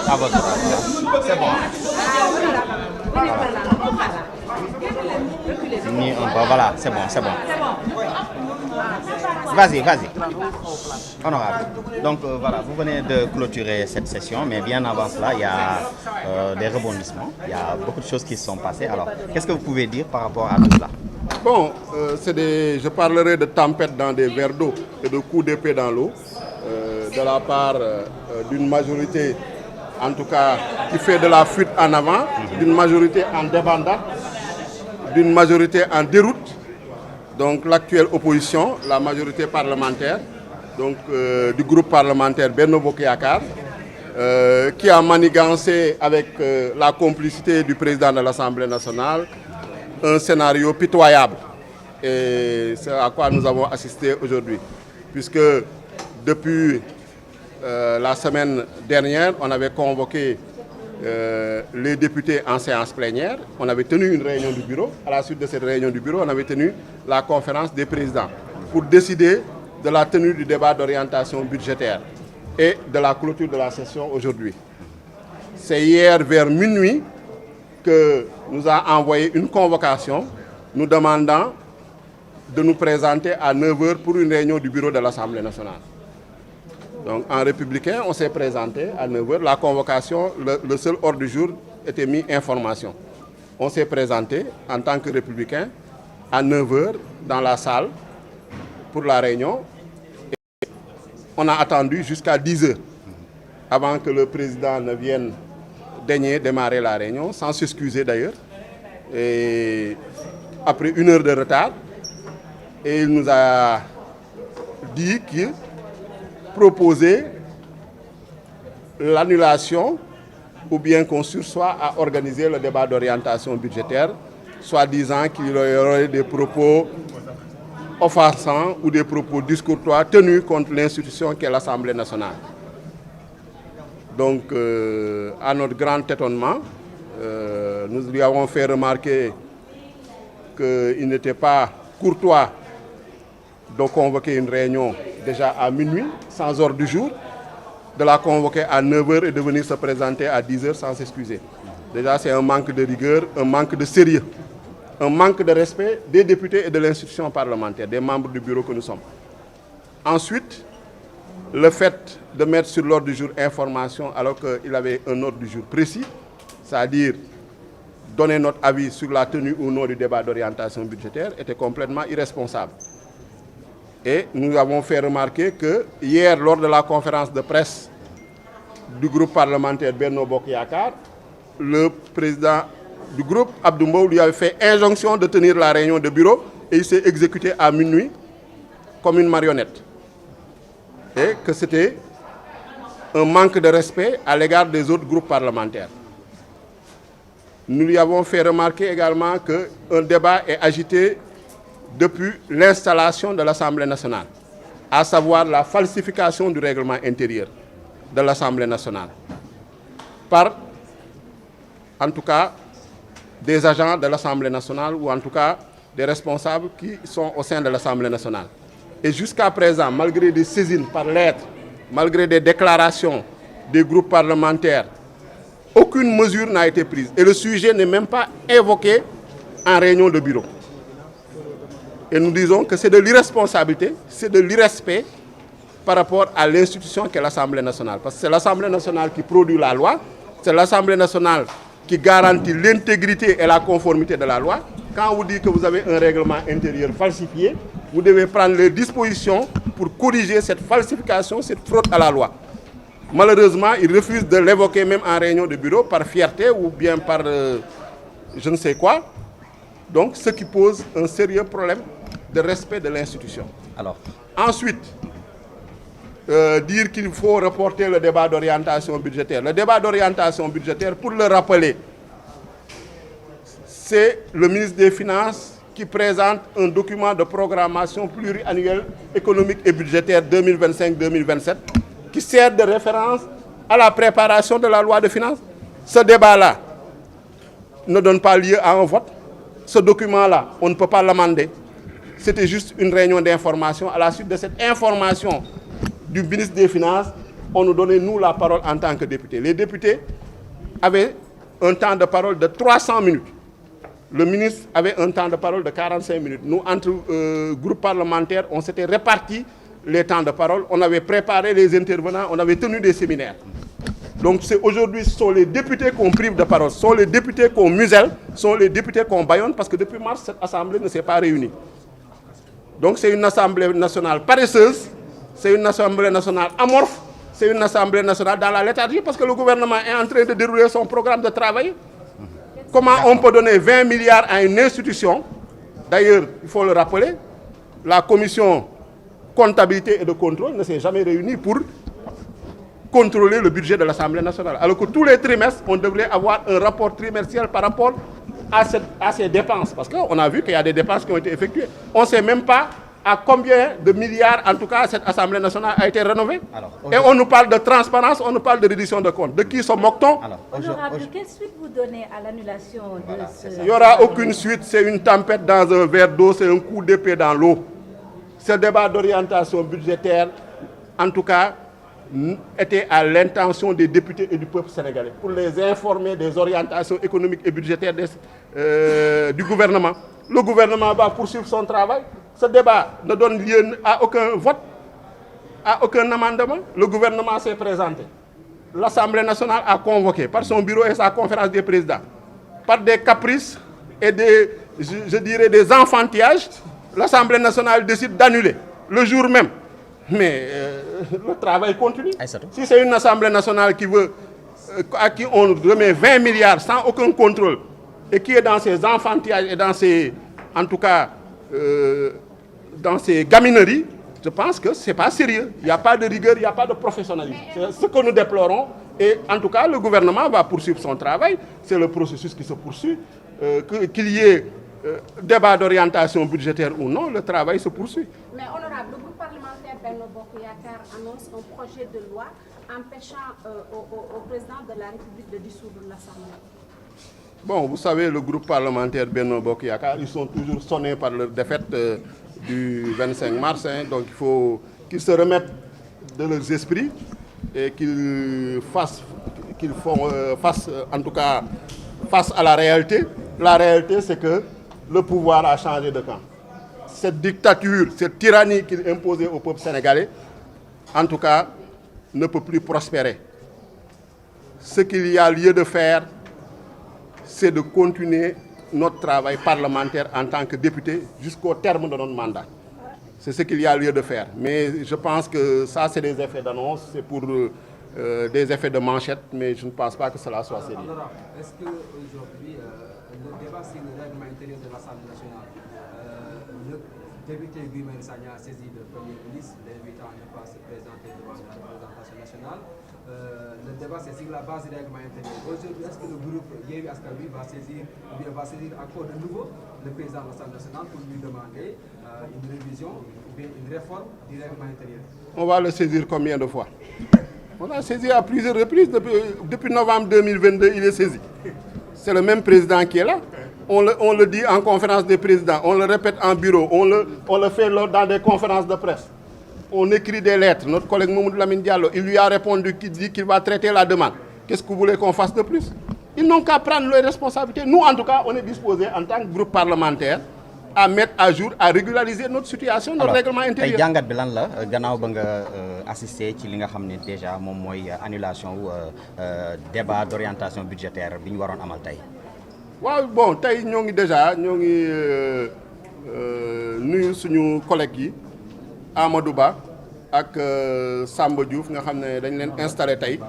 À votre avis. C'est bon. Ni un peu, voilà, c'est bon, c'est bon. Vas-y. Honorable. Donc voilà, vous venez de clôturer cette session, mais bien avant cela, il y a des rebondissements. Il y a beaucoup de choses qui se sont passées. Alors, qu'est-ce que vous pouvez dire par rapport à tout cela? Bon, je parlerai de tempêtes dans des verres d'eau et de coups d'épée dans l'eau, de la part d'une majorité, en tout cas, qui fait de la fuite en avant, d'une majorité en débandade, d'une majorité en déroute. Donc l'actuelle opposition, la majorité parlementaire, donc du groupe parlementaire Benno Bokk Yakaar, qui a manigancé avec la complicité du président de l'Assemblée nationale un scénario pitoyable. Et c'est à quoi nous avons assisté aujourd'hui. Puisque depuis la semaine dernière, on avait convoqué les députés en séance plénière. On avait tenu une réunion du bureau. À la suite de cette réunion du bureau, on avait tenu la conférence des présidents pour décider de la tenue du débat d'orientation budgétaire et de la clôture de la session aujourd'hui. C'est hier vers minuit que nous a envoyé une convocation nous demandant de nous présenter à 9h pour une réunion du bureau de l'Assemblée nationale. Donc en républicain, on s'est présenté à 9h. La convocation, le seul ordre du jour était mis information. On s'est présenté en tant que républicain à 9h dans la salle pour la réunion. Et on a attendu jusqu'à 10h avant que le président ne vienne daigner démarrer la réunion, sans s'excuser d'ailleurs. Et après 1 heure de retard, et il nous a dit qu'il proposait l'annulation ou bien qu'on sursoit à organiser le débat d'orientation budgétaire, soit disant qu'il y aurait des propos offensants ou des propos discourtois tenus contre l'institution qu'est l'Assemblée nationale. Donc, à notre grand étonnement, nous lui avons fait remarquer qu'il n'était pas courtois de convoquer une réunion déjà à minuit, sans ordre du jour, de la convoquer à 9h et de venir se présenter à 10h sans s'excuser. Déjà, c'est un manque de rigueur, un manque de sérieux, un manque de respect des députés et de l'institution parlementaire, des membres du bureau que nous sommes. Ensuite, le fait de mettre sur l'ordre du jour information alors qu'il avait un ordre du jour précis, c'est-à-dire donner notre avis sur la tenue ou non du débat d'orientation budgétaire, était complètement irresponsable. Et nous avons fait remarquer que hier, lors de la conférence de presse du groupe parlementaire Benno Bokk Yakaar, le président du groupe, Abdou Mbow, lui avait fait injonction de tenir la réunion de bureau et il s'est exécuté à minuit comme une marionnette. Et que c'était un manque de respect à l'égard des autres groupes parlementaires. Nous lui avons fait remarquer également qu'un débat est agité depuis l'installation de l'Assemblée nationale, à savoir la falsification du règlement intérieur de l'Assemblée nationale, par, en tout cas, des agents de l'Assemblée nationale ou en tout cas des responsables qui sont au sein de l'Assemblée nationale. Et jusqu'à présent, malgré des saisines par lettre, malgré des déclarations des groupes parlementaires, aucune mesure n'a été prise. Et le sujet n'est même pas évoqué en réunion de bureau. Et nous disons que c'est de l'irresponsabilité, c'est de l'irrespect par rapport à l'institution qu'est l'Assemblée nationale. Parce que c'est l'Assemblée nationale qui produit la loi, c'est l'Assemblée nationale qui garantit l'intégrité et la conformité de la loi. Quand vous dites que vous avez un règlement intérieur falsifié, vous devez prendre les dispositions pour corriger cette falsification, cette fraude à la loi. Malheureusement, ils refusent de l'évoquer même en réunion de bureau par fierté ou bien par je ne sais quoi. Donc, ce qui pose un sérieux problème de respect de l'institution. Alors, ensuite, dire qu'il faut reporter le débat d'orientation budgétaire. Le débat d'orientation budgétaire, pour le rappeler, c'est le ministre des Finances qui présente un document de programmation pluriannuelle économique et budgétaire 2025-2027 qui sert de référence à la préparation de la loi de finances. Ce débat-là ne donne pas lieu à un vote. Ce document-là, on ne peut pas l'amender. c'était juste une réunion d'information. À la suite de cette information du ministre des Finances, on nous donnait, nous, la parole en tant que députés. Les députés avaient un temps de parole de 300 minutes. Le ministre avait un temps de parole de 45 minutes. Nous, entre groupes parlementaires, on s'était répartis les temps de parole. On avait préparé les intervenants, on avait tenu des séminaires. Donc aujourd'hui, ce sont les députés qu'on prive de parole, ce sont les députés qu'on muselle, ce sont les députés qu'on bâillonne, parce que depuis mars, cette Assemblée ne s'est pas réunie. Donc c'est une Assemblée nationale paresseuse, c'est une Assemblée nationale amorphe, c'est une Assemblée nationale dans la léthargie, parce que le gouvernement est en train de dérouler son programme de travail. Comment on peut donner 20 milliards à une institution? D'ailleurs, il faut le rappeler, la commission comptabilité et de contrôle ne s'est jamais réunie pour contrôler le budget de l'Assemblée nationale. Alors que tous les trimestres, on devrait avoir un rapport trimestriel par rapport à ces dépenses. Parce qu'on a vu qu'il y a des dépenses qui ont été effectuées. On ne sait même pas à combien de milliards, en tout cas, cette Assemblée nationale a été rénovée. Et on nous parle de transparence, on nous parle de reddition de comptes. De qui se moque-t-on? Honorable, quelle suite vous donnez à l'annulation de ce... Il n'y aura aucune suite, c'est une tempête dans un verre d'eau, c'est un coup d'épée dans l'eau. Ce débat d'orientation budgétaire, en tout cas, était à l'intention des députés et du peuple sénégalais pour les informer des orientations économiques et budgétaires du gouvernement. Le gouvernement va poursuivre son travail. Ce débat ne donne lieu à aucun vote, à aucun amendement. Le gouvernement s'est présenté. L'Assemblée nationale a convoqué par son bureau et sa conférence des présidents, par des caprices et des, je dirais, des enfantillages. L'Assemblée nationale décide d'annuler le jour même. Mais le travail continue. Si c'est une Assemblée nationale qui veut, à qui on remet 20 milliards sans aucun contrôle et qui est dans ses enfantillages et dans ses, en tout cas, dans ses gamineries, je pense que ce n'est pas sérieux. Il n'y a pas de rigueur, il n'y a pas de professionnalisme. C'est ce que nous déplorons. Et en tout cas, le gouvernement va poursuivre son travail. C'est le processus qui se poursuit. Qu'il y ait débat d'orientation budgétaire ou non, le travail se poursuit. Mais honorable, le groupe parlementaire Benno Bokk Yakaar annonce un projet de loi empêchant au président de la République de dissoudre l'Assemblée. Bon, vous savez, le groupe parlementaire Benno Bokk Yakaar, ils sont toujours sonnés par leur défaite du 25 mars. Donc il faut qu'ils se remettent de leurs esprits et qu'ils fassent en tout cas face à la réalité. La réalité, c'est que le pouvoir a changé de camp. Cette dictature, cette tyrannie qu'il imposait au peuple sénégalais, en tout cas, ne peut plus prospérer. Ce qu'il y a lieu de faire, c'est de continuer notre travail parlementaire en tant que député jusqu'au terme de notre mandat. C'est ce qu'il y a lieu de faire. Mais je pense que ça, c'est des effets d'annonce, c'est pour des effets de manchette, mais je ne pense pas que cela soit sérieux. Est-ce qu'aujourd'hui, le débat sur le règlement intérieur de l'Assemblée nationale, le député Guy Marius Sagna a saisi le Premier ministre, l'invitant à ne pas se présenter devant la représentation nationale. Le débat, c'est sur la base du règlement intérieur. Aujourd'hui, est-ce que le groupe Yewwi Askan Wi va saisir encore de nouveau le président de l'Assemblée nationale pour lui demander une révision ou bien une réforme du règlement intérieur? On va le saisir combien de fois? On l'a saisi à plusieurs reprises. Depuis novembre 2022, il est saisi. C'est le même président qui est là. On le dit en conférence des présidents, on le répète en bureau, on le fait dans des conférences de presse. On écrit des lettres. Notre collègue Mamadou Lamine Diallo, il lui a répondu qu'il dit qu'il va traiter la demande. Qu'est-ce que vous voulez qu'on fasse de plus? Ils n'ont qu'à prendre leurs responsabilités. Nous, en tout cas, on est disposés en tant que groupe parlementaire à mettre à jour, à régulariser notre situation, notre règlement intérieur. tey jàngat bi lan la gannaaw ba nga assister ci li nga xam ne déjà moom mooy annulation wu débat d'orientation budgétaire bi ñu waroon amal tey. waaw bon tey ñoo ngi déjà nuyu suñu collègues yi Amadou Ba ak Samba Diouf nga xam ne dañ leen installé tey.